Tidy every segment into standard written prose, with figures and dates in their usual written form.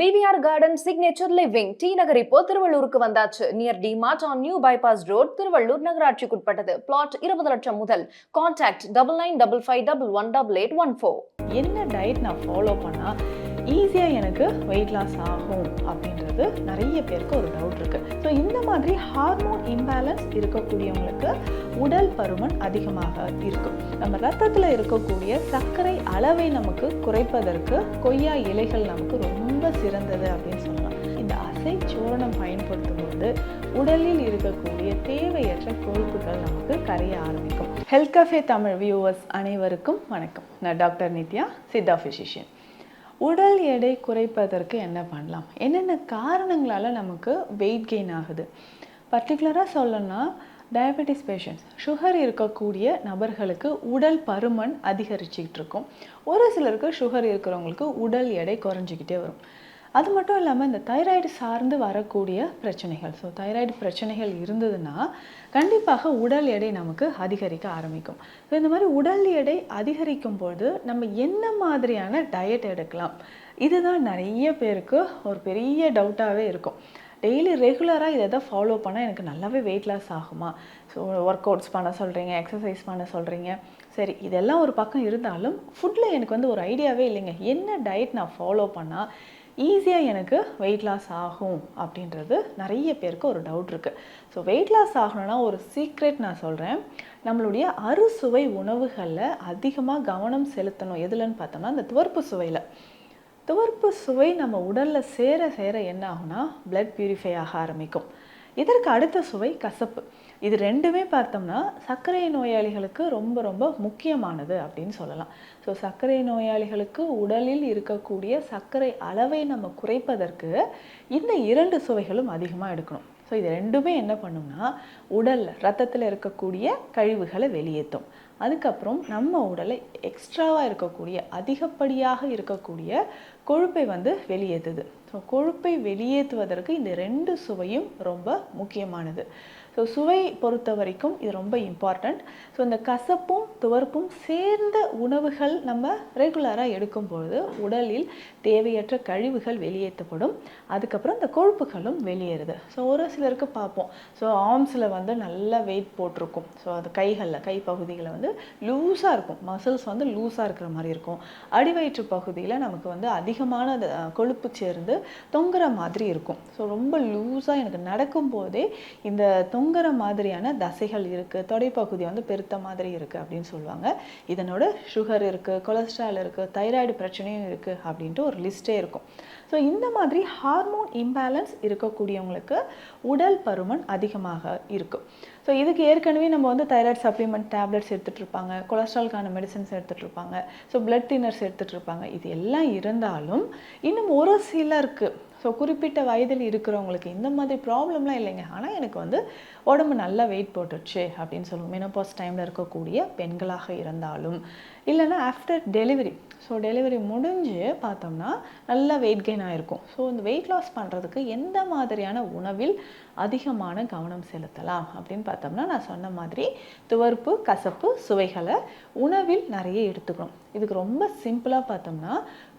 DVR garden signature living T Nagar இப்போ திருவள்ளூருக்கு வந்தாச்சு. Near D mart on new bypass road, Tiruvallur நகராட்சிக்குட்பட்டது. பிளாட் 20 லட்சம் முதல். கான்டாக்ட் 9955518814. என்ன டயட் நான் ஃபாலோ பண்ணால் ஈஸியாக எனக்கு வெயிட் லாஸ் ஆகும் அப்படின்றது நிறைய பேருக்கு ஒரு டவுட் இருக்குது. ஸோ இந்த மாதிரி ஹார்மோன் இம்பேலன்ஸ் இருக்கக்கூடியவங்களுக்கு உடல் பருமன் அதிகமாக இருக்கும். நம்ம ரத்தத்தில் இருக்கக்கூடிய சர்க்கரை அளவை நமக்கு குறைப்பதற்கு கொய்யா இலைகள் நமக்கு ரொம்ப சிறந்தது அப்படின்னு சொல்லலாம். இந்த அசை சூரணம் பயன்படுத்தும் போது உடலில் இருக்கக்கூடிய தேவையற்ற கொழுப்புகள் நமக்கு கரைய ஆரம்பிக்கும். ஹெல்த் கஃபே தமிழ் வியூவர்ஸ் அனைவருக்கும் வணக்கம். நான் டாக்டர் நித்யா, சித்தா ஃபிசிஷியன். உடல் எடை குறைப்பதற்கு என்ன பண்ணலாம், என்னென்ன காரணங்களால் நமக்கு வெயிட் கெயின் ஆகுது? பர்டிகுலராக சொல்லணும்னா டயபெட்டிஸ் பேஷண்ட்ஸ், சுகர் இருக்கக்கூடிய நபர்களுக்கு உடல் பருமன் அதிகரிச்சுக்கிட்டு இருக்கும். ஒரு சிலருக்கு சுகர் இருக்கிறவங்களுக்கு உடல் எடை குறைஞ்சிக்கிட்டே வரும். அது மட்டும் இல்லாமல் இந்த தைராய்டு சார்ந்து வரக்கூடிய பிரச்சனைகள், ஸோ தைராய்டு பிரச்சனைகள் இருந்ததுன்னா கண்டிப்பாக உடல் எடை நமக்கு அதிகரிக்க ஆரம்பிக்கும். ஸோ இந்த மாதிரி உடல் எடை அதிகரிக்கும் பொழுது நம்ம என்ன மாதிரியான டயட் எடுக்கலாம், இதுதான் நிறைய பேருக்கு ஒரு பெரிய டவுட்டாகவே இருக்கும். டெய்லி ரெகுலராக இதை தான் ஃபாலோ பண்ணால் எனக்கு நல்லாவே வெயிட் லாஸ் ஆகுமா? ஸோ ஒர்க் அவுட்ஸ் பண்ண சொல்கிறீங்க, எக்ஸசைஸ் பண்ண சொல்கிறீங்க, சரி இதெல்லாம் ஒரு பக்கம் இருந்தாலும் ஃபுட்டில் எனக்கு வந்து ஒரு ஐடியாவே இல்லைங்க. என்ன டயட் நான் ஃபாலோ பண்ணால் ஈஸியாக எனக்கு வெயிட் லாஸ் ஆகும் அப்படின்றது நிறைய பேருக்கு ஒரு டவுட் இருக்குது. ஸோ வெயிட் லாஸ் ஆகணும்னா ஒரு சீக்ரெட் நான் சொல்கிறேன். நம்மளுடைய அறுசுவை உணவுகளில் அதிகமாக கவனம் செலுத்தணும். எதுலன்னு பார்த்தோம்னா இந்த துவர்ப்பு சுவையில். துவர்ப்பு சுவை நம்ம உடலில் சேர சேர என்ன ஆகும்னா பிளட் பியூரிஃபை ஆக ஆரம்பிக்கும். இதற்கு அடுத்த சுவை கசப்பு. இது ரெண்டுமே பார்த்தோம்னா சர்க்கரை நோயாளிகளுக்கு ரொம்ப ரொம்ப முக்கியமானது அப்படின்னு சொல்லலாம். ஸோ சர்க்கரை நோயாளிகளுக்கு உடலில் இருக்கக்கூடிய சர்க்கரை அளவை நம்ம குறைப்பதற்கு இந்த இரண்டு சுவைகளும் அதிகமாக எடுக்கணும். ஸோ இது ரெண்டுமே என்ன பண்ணும்னா உடலில் ரத்தத்தில் இருக்கக்கூடிய கழிவுகளை வெளியேற்றும். அதுக்கப்புறம் நம்ம உடலை எக்ஸ்ட்ராவாக இருக்கக்கூடிய அதிகப்படியாக இருக்கக்கூடிய கொழுப்பை வந்து வெளியேற்றுது. ஸோ கொழுப்பை வெளியேற்றுவதற்கு இந்த ரெண்டு சுவையும் ரொம்ப முக்கியமானது. ஸோ சுவை பொறுத்த வரைக்கும் இது ரொம்ப இம்பார்ட்டண்ட். ஸோ இந்த கசப்பும் துவர்ப்பும் சேர்ந்த உணவுகள் நம்ம ரெகுலராக எடுக்கும்பொழுது உடலில் தேவையற்ற கழிவுகள் வெளியேற்றப்படும். அதுக்கப்புறம் இந்த கொழுப்புகளும் வெளியேறுது. ஸோ ஒரு சிலருக்கு பார்ப்போம், ஸோ ஆர்ம்ஸில் வந்து நல்லா வெயிட் போட்டிருக்கும். ஸோ அது கைகளில் கைப்பகுதிகளை வந்து லூஸாக இருக்கும், மசில்ஸ் வந்து லூஸாக இருக்கிற மாதிரி இருக்கும். அடிவயிற்று பகுதியில் நமக்கு வந்து அதிகமான கொழுப்பு சேர்ந்து தொங்குற மாதிரி இருக்கும். ஸோ ரொம்ப லூஸாக எனக்கு நடக்கும்போதே இந்த தொங்குற மாதிரியான தசைகள் இருக்குது, தொடைப்பகுதி வந்து பெருத்த மாதிரி இருக்குது அப்படின்னு சொல்லுவாங்க. இதனோட சுகர் இருக்குது, கொலஸ்ட்ரால் இருக்குது, தைராய்டு பிரச்சனையும் இருக்குது அப்படின்ட்டு ஒரு லிஸ்ட்டே இருக்கும். ஸோ இந்த மாதிரி ஹார்மோன் இம்பேலன்ஸ் இருக்கக்கூடியவங்களுக்கு உடல் பருமன் அதிகமாக இருக்கும். ஸோ இதுக்கு ஏற்கனவே நம்ம வந்து தைராய்டு சப்ளிமெண்ட் டேப்லெட்ஸ் எடுத்துகிட்டு இருப்பாங்க, கொலஸ்ட்ரால்கான மெடிசன்ஸ் எடுத்துகிட்டு இருப்பாங்க, ஸோ பிளட் தின்னர்ஸ் எடுத்துகிட்டு இருப்பாங்க. இது எல்லாம் இருந்தாலும் இன்னும் ஒரு சிலருக்கு, ஸோ குறிப்பிட்ட வயதில் இருக்கிறவங்களுக்கு இந்த மாதிரி ப்ராப்ளம்லாம் இல்லைங்க, ஆனால் எனக்கு வந்து உடம்பு நல்லா வெயிட் போட்டுருச்சு அப்படின்னு சொல்லுவோம். மெனோபாஸ் டைமில் இருக்கக்கூடிய பெண்களாக இருந்தாலும் இல்லைன்னா ஆஃப்டர் டெலிவரி, ஸோ டெலிவரி முடிஞ்சு பார்த்தோம்னா நல்லா வெயிட் கெயின் ஆகிருக்கும். ஸோ இந்த வெயிட் லாஸ் பண்ணுறதுக்கு எந்த மாதிரியான உணவில் அதிகமான கவனம் செலுத்தலாம் அப்படின்னு பார்த்தோம்னா நான் சொன்ன மாதிரி துவர்ப்பு கசப்பு சுவைகளை உணவில் நிறைய எடுத்துக்கணும். இதுக்கு ரொம்ப சிம்பிளாக பார்த்தோம்னா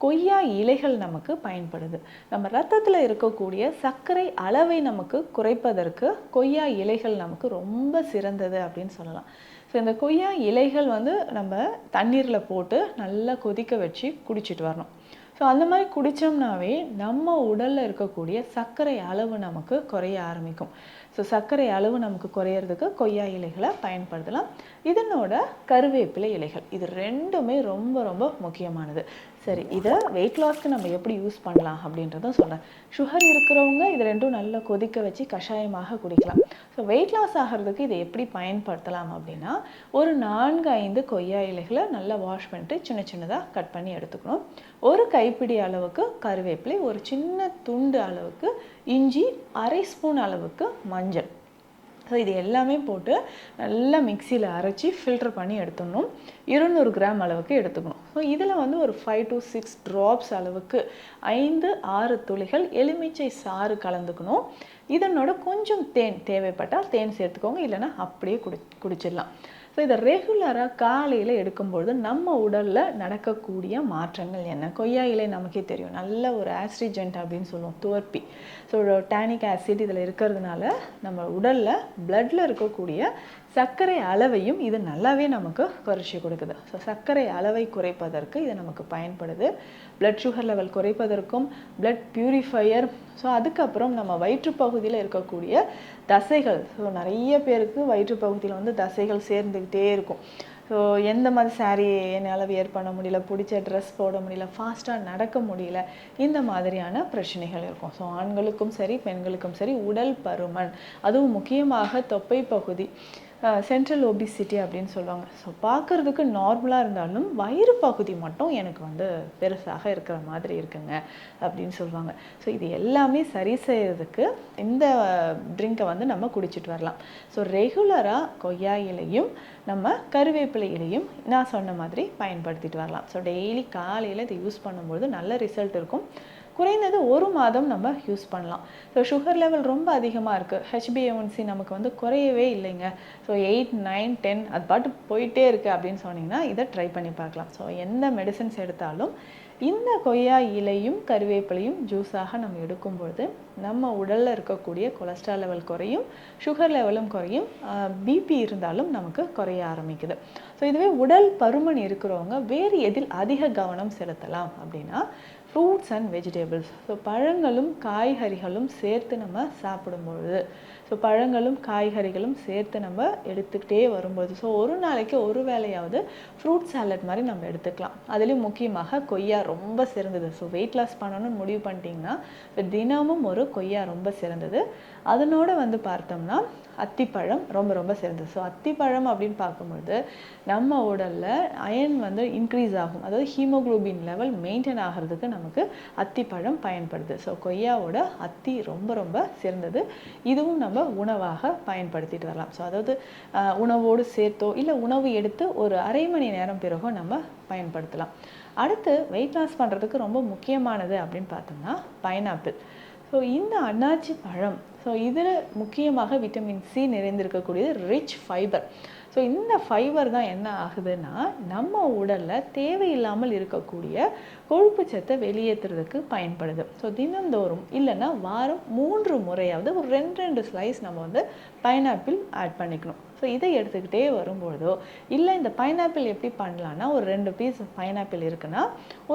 கொய்யா இலைகள் நமக்கு பயன்படுது. நம்ம ரத்தத்தில் இருக்கக்கூடிய சர்க்கரை அளவை நமக்கு குறைப்பதற்கு கொய்யா இலைகள் நமக்கு ரொம்ப சிறந்தது அப்படின்னு சொல்லலாம். ஸோ இந்த கொய்யா இலைகள் வந்து நம்ம தண்ணீரில் போட்டு நல்லா கொதிக்க வச்சு குடிச்சிட்டு வரணும். ஸோ அந்த மாதிரி குடித்தோம்னாவே நம்ம உடலில் இருக்கக்கூடிய சர்க்கரை அளவு நமக்கு குறைய ஆரம்பிக்கும். ஸோ சர்க்கரை அளவு நமக்கு குறையிறதுக்கு கொய்யா இலைகளை பயன்படுத்தலாம். இதனோட கருவேப்பிலை இலைகள், இது ரெண்டுமே ரொம்ப ரொம்ப முக்கியமானது. சரி, இதை வெயிட் லாஸ்க்கு நம்ம எப்படி யூஸ் பண்ணலாம் அப்படின்றதும் சொன்னேன். சுகர் இருக்கிறவங்க இது ரெண்டும் நல்லா கொதிக்க வச்சு கஷாயமாக குடிக்கலாம். ஸோ வெயிட் லாஸ் ஆகிறதுக்கு இதை எப்படி பயன்படுத்தலாம் அப்படின்னா ஒரு 4-5 கொய்யா இலைகளை நல்லா வாஷ் பண்ணிட்டு சின்ன சின்னதாக கட் பண்ணி எடுத்துக்கணும். ஒரு கைப்பிடி அளவுக்கு கருவேப்பிலை, ஒரு சின்ன துண்டு அளவுக்கு இஞ்சி, 1/2 ஸ்பூன் அளவுக்கு மஞ்சள். ஸோ இது எல்லாமே போட்டு நல்லா மிக்சியில் அரைச்சி ஃபில்டர் பண்ணி எடுத்துடணும். 200 கிராம் அளவுக்கு எடுத்துக்கணும். ஸோ இதில் வந்து ஒரு 5 to 6 ட்ராப்ஸ் அளவுக்கு 5-6 துளிகள் எலுமிச்சை சாறு கலந்துக்கணும். இதனோட கொஞ்சம் தேன் தேவைப்பட்டால் தேன் சேர்த்துக்கோங்க, இல்லைன்னா அப்படியே குடிச்சிடலாம். ஸோ இதை ரெகுலராக காலையில் எடுக்கும்பொழுது நம்ம உடலில் நடக்கக்கூடிய மாற்றங்கள் என்ன? கொய்யா இலை நமக்கே தெரியும், நல்ல ஒரு ஆஸ்ட்ரிஜென்ட் அப்படின்னு சொல்லுவோம், துவர்ப்பி. ஸோ டானிக் ஆசிட் இதில் இருக்கிறதுனால நம்ம உடலில் பிளட்டில் இருக்கக்கூடிய சர்க்கரை அளவையும் இது நல்லாவே நமக்கு குறைச்சி கொடுக்குது. ஸோ சர்க்கரை அளவை குறைப்பதற்கு இது நமக்கு பயன்படுது. பிளட் சுகர் லெவல் குறைப்பதற்கும், பிளட் பியூரிஃபையர். ஸோ அதுக்கப்புறம் நம்ம வயிற்றுப்பகுதியில் இருக்கக்கூடிய தசைகள், ஸோ நிறைய பேருக்கு வயிற்றுப்பகுதியில் வந்து தசைகள் சேர்ந்துக்கிட்டே இருக்கும். ஸோ எந்த மாதிரி சாரீ என்னால் வியர் பண்ண முடியல, பிடிச்ச ட்ரெஸ் போட முடியல, ஃபாஸ்ட்டாக நடக்க முடியல, இந்த மாதிரியான பிரச்சனைகள் இருக்கும். ஸோ ஆண்களுக்கும் சரி பெண்களுக்கும் சரி உடல் பருமன், அதுவும் முக்கியமாக தொப்பை பகுதி, சென்ட்ரல் ஒபிசிட்டி அப்படின்னு சொல்லுவாங்க. ஸோ பார்க்குறதுக்கு நார்மலாக இருந்தாலும் வயிறு பகுதி மட்டும் எனக்கு வந்து பெருசாக இருக்கிற மாதிரி இருக்குங்க அப்படின்னு சொல்லுவாங்க. ஸோ இது எல்லாமே சரி செய்கிறதுக்கு இந்த ட்ரிங்கை வந்து நம்ம குடிச்சிட்டு வரலாம். ஸோ ரெகுலராக கொய்யா இலையும் நம்ம கருவேப்பிலை இலையும் நான் சொன்ன மாதிரி பயன்படுத்திட்டு வரலாம். ஸோ டெய்லி காலையில் இதை யூஸ் பண்ணும்போது நல்ல ரிசல்ட் இருக்கும். குறைந்தது 1 மாதம் நம்ம யூஸ் பண்ணலாம். ஸோ சுகர் லெவல் ரொம்ப அதிகமாக இருக்குது, HbA1c நமக்கு வந்து குறையவே இல்லைங்க, ஸோ 8, 9, 10 அது பாட்டு போயிட்டே இருக்குது அப்படின்னு சொன்னீங்கன்னா இதை ட்ரை பண்ணி பார்க்கலாம். ஸோ எந்த மெடிசன்ஸ் எடுத்தாலும் இந்த கொய்யா இலையும் கருவேப்பிலையும் ஜூஸாக நம்ம எடுக்கும்பொழுது நம்ம உடலில் இருக்கக்கூடிய கொலஸ்ட்ரால் லெவல் குறையும், சுகர் லெவலும் குறையும், பிபி இருந்தாலும் நமக்கு குறைய ஆரம்பிக்குது. ஸோ இதுவே உடல் பருமன் இருக்கிறவங்க வேறு எதில் அதிக கவனம் செலுத்தலாம் அப்படின்னா ஃப்ரூட்ஸ் அண்ட் வெஜிடபிள்ஸ். ஸோ பழங்களும் காய்கறிகளும் சேர்த்து நம்ம சாப்பிடும்பொழுது, ஸோ பழங்களும் காய்கறிகளும் சேர்த்து நம்ம எடுத்துக்கிட்டே வரும்போது, ஸோ ஒரு நாளைக்கு ஒரு வேளையாவது ஃப்ரூட் சாலட் மாதிரி நம்ம எடுத்துக்கலாம். அதுலேயும் முக்கியமாக கொய்யா ரொம்ப சிறந்தது. ஸோ வெயிட் லாஸ் பண்ணணும்னு முடிவு பண்ணிட்டீங்கன்னா தினமும் ஒரு கொய்யா ரொம்ப சிறந்தது. அதனோட வந்து பார்த்தோம்னா அத்திப்பழம் ரொம்ப ரொம்ப சிறந்தது. ஸோ அத்திப்பழம் அப்படின்னு பார்க்கும்பொழுது நம்ம உடலில் அயன் வந்து இன்க்ரீஸ் ஆகும், அதாவது ஹீமோக்ளோபின் லெவல் மெயின்டைன் ஆகிறதுக்கு நமக்கு அத்திப்பழம் பயன்படுது. ஸோ கொய்யாவோட அத்தி ரொம்ப ரொம்ப சிறந்தது. இதுவும் நம்ம உணவாக பயன்படுத்திட்டு வரலாம். ஸோ அதாவது உணவோடு சேர்த்தோ இல்லை உணவு எடுத்து ஒரு அரை மணி நேரம் பிறகோ நம்ம பயன்படுத்தலாம். அடுத்து வெயிட் லாஸ் பண்ணுறதுக்கு ரொம்ப முக்கியமானது அப்படின்னு பார்த்தோம்னா பைனாப்பிள். ஸோ இந்த அன்னாச்சி பழம், ஸோ இதில் முக்கியமாக விட்டமின் சி நிறைந்திருக்கக்கூடியது ரிச் ஃபைபர். ஸோ இந்த ஃபைபர் தான் என்ன ஆகுதுன்னா நம்ம உடலில் தேவையில்லாமல் இருக்கக்கூடிய கொழுப்பு சத்தை வெளியேற்றுறதுக்கு பயன்படுது. ஸோ தினந்தோறும் இல்லைன்னா வாரம் 3 முறையாவது ஒரு 2 ஸ்லைஸ் நம்ம வந்து பைனாப்பிள் ஆட் பண்ணிக்கணும். ஸோ இதை எடுத்துக்கிட்டே வரும்பொழுதோ இல்லை இந்த பைனாப்பிள் எப்படி பண்ணலான்னா ஒரு 2 பீஸ் பைனாப்பிள் இருக்குன்னா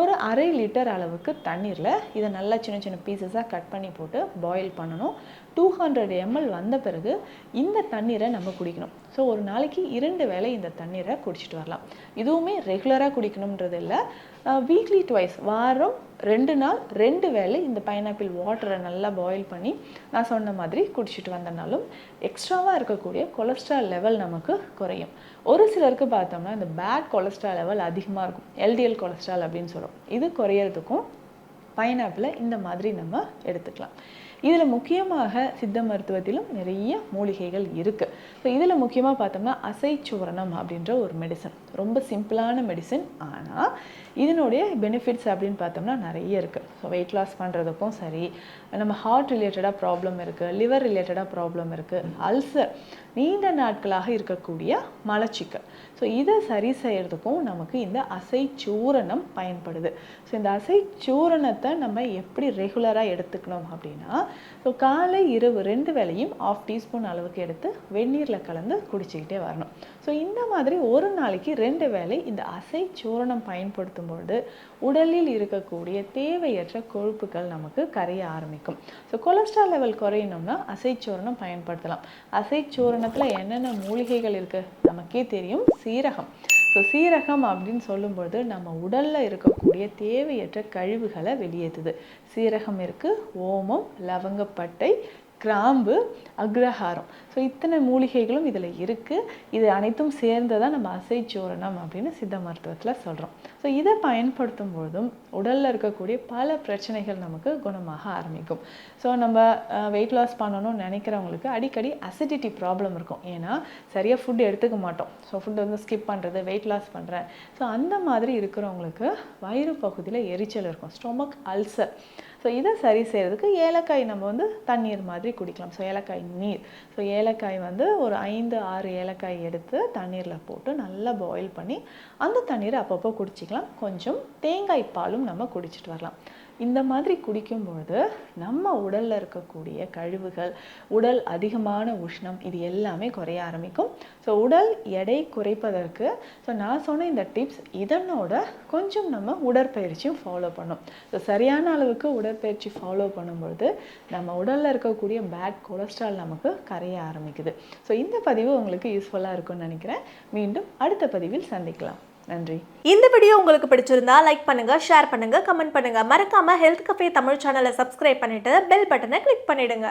ஒரு அரை லிட்டர் அளவுக்கு தண்ணீரில் இதை நல்லா சின்ன சின்ன பீசஸாக கட் பண்ணி போட்டு பாயில் பண்ணணும். 200 ml வந்த பிறகு இந்த தண்ணீரை நம்ம குடிக்கணும். ஸோ ஒரு நாளைக்கு 2 வேளை இந்த தண்ணீரை குடிச்சிட்டு வரலாம். இதுவுமே ரெகுலராக குடிக்கணுன்றது இல்லை, வீக்லி ட்வைஸ், வாரம் 2 நாள் 2 வேளை இந்த பைனாப்பிள் வாட்டரை நல்லா பாயில் பண்ணி நான் சொன்ன மாதிரி குடிச்சிட்டு வந்தனாலும் எக்ஸ்ட்ராவாக இருக்கக்கூடிய கொலஸ்ட்ரால் லெவல் நமக்கு குறையும். ஒரு சிலருக்கு பார்த்தோம்னா இந்த பேட் கொலஸ்ட்ரால் லெவல் அதிகமாக இருக்கும், LDL கொலஸ்ட்ரால் அப்படின்னு சொல்கிறோம். இது குறையிறதுக்கும் பைனாப்பிளை இந்த மாதிரி நம்ம எடுத்துக்கலாம். இதில் முக்கியமாக சித்த மருத்துவத்திலும் நிறைய மூலிகைகள் இருக்குது. ஸோ இதில் முக்கியமாக பார்த்தோம்னா அசைச்சூரணம் அப்படின்ற ஒரு மெடிசன், ரொம்ப சிம்பிளான மெடிசன், ஆனால் இதனுடைய பெனிஃபிட்ஸ் அப்படின்னு பார்த்தோம்னா நிறைய இருக்குது. ஸோ வெயிட் லாஸ் பண்ணுறதுக்கும் சரி, நம்ம ஹார்ட் ரிலேட்டடாக ப்ராப்ளம் இருக்குது, லிவர் ரிலேட்டடாக ப்ராப்ளம் இருக்குது, அல்சர், நீண்ட நாட்களாக இருக்கக்கூடிய மலச்சிக்கல், ஸோ இதை சரி செய்கிறதுக்கும் நமக்கு இந்த அசைச்சூரணம் பயன்படுது. ஸோ இந்த அசைச்சூரணத்தை நம்ம எப்படி ரெகுலராக எடுத்துக்கணும் அப்படின்னா, ஸோ காலை இரவு 2 வேளையும் 1/2 டீஸ்பூன் அளவுக்கு எடுத்து வெந்நீரில் கலந்து குடிச்சிக்கிட்டே வரணும். ஸோ இந்த மாதிரி ஒரு நாளைக்கு 2 வேளை இந்த அசைச்சூரணம் பயன்படுத்தும் பொழுது உடலில் இருக்கக்கூடிய தேவையற்ற கொழுப்புகள் நமக்கு கரைய ஆரம்பிக்கும். ஸோ கொலஸ்ட்ரால் லெவல் குறையணும்னா அசைச்சூரணம் பயன்படுத்தலாம். அசைச்சூரணத்தில் என்னென்ன மூலிகைகள் இருக்குது நமக்கே தெரியும், சீரகம். ஸோ சீரகம் அப்படின்னு சொல்லும்பொழுது நம்ம உடலில் இருக்கக்கூடிய தேவையற்ற கழிவுகளை வெளியேற்றுது. சீரகம் இருக்குது, ஓமம், லவங்கப்பட்டை, கிராம்பு, அக்ரஹாரம், ஸோ இத்தனை மூலிகைகளும் இதில் இருக்குது. இது அனைத்தும் சேர்ந்து தான் நம்ம அசைச்சூரணம் அப்படின்னு சித்த மருத்துவத்தில் சொல்கிறோம். ஸோ இதை பயன்படுத்தும் பொழுதும் உடலில் இருக்கக்கூடிய பல பிரச்சனைகள் நமக்கு குணமாக ஆரம்பிக்கும். ஸோ நம்ம வெயிட் லாஸ் பண்ணணும்னு நினைக்கிறவங்களுக்கு அடிக்கடி அசிடிட்டி ப்ராப்ளம் இருக்கும், ஏன்னா சரியாக ஃபுட் எடுத்துக்க மாட்டோம். ஸோ ஃபுட் வந்து ஸ்கிப் பண்ணுறது, வெயிட் லாஸ் பண்ணுறேன், ஸோ அந்த மாதிரி இருக்கிறவங்களுக்கு வயிறு பகுதியில் எரிச்சல் இருக்கும், ஸ்டொமக் அல்சர். ஸோ இதை சரி செய்கிறதுக்கு ஏலக்காய் நம்ம வந்து தண்ணீர் மாதிரி குடிக்கலாம். ஸோ ஏலக்காய் நீர். ஸோ ஏலக்காய் வந்து ஒரு 5-6 ஏலக்காய் எடுத்து தண்ணீரில் போட்டு நல்லா பாயில் பண்ணி அந்த தண்ணீரை அப்பப்போ குடிச்சிக்கலாம். கொஞ்சம் தேங்காய் பாலும் நம்ம குடிச்சிட்டு வரலாம். இந்த மாதிரி குடிக்கும்பொழுது நம்ம உடலில் இருக்கக்கூடிய கழிவுகள், உடல் அதிகமான உஷ்ணம், இது எல்லாமே குறைய ஆரம்பிக்கும். ஸோ உடல் எடை குறைப்பதற்கு நான் சொன்ன இந்த டிப்ஸ் இதனோட கொஞ்சம் நம்ம உடற்பயிற்சியும் ஃபாலோ பண்ணோம். ஸோ சரியான அளவுக்கு உடற்பயிற்சி ஃபாலோ பண்ணும்பொழுது நம்ம உடலில் இருக்கக்கூடிய பேட் கொலஸ்ட்ரால் நமக்கு கரைய ஆரம்பிக்குது. ஸோ இந்த பதிவு உங்களுக்கு யூஸ்ஃபுல்லாக இருக்கும்னு நினைக்கிறேன். மீண்டும் அடுத்த பதிவில் சந்திக்கலாம். நன்றி. இந்த வீடியோ உங்களுக்கு பிடிச்சிருந்தா லைக் பண்ணுங்க, ஷேர் பண்ணுங்க, கமெண்ட் பண்ணுங்க. மறக்காம ஹெல்த் கஃபே தமிழ் சேனலை சப்ஸ்கிரைப் பண்ணிட்டு பெல் பட்டனை கிளிக் பண்ணிடுங்க.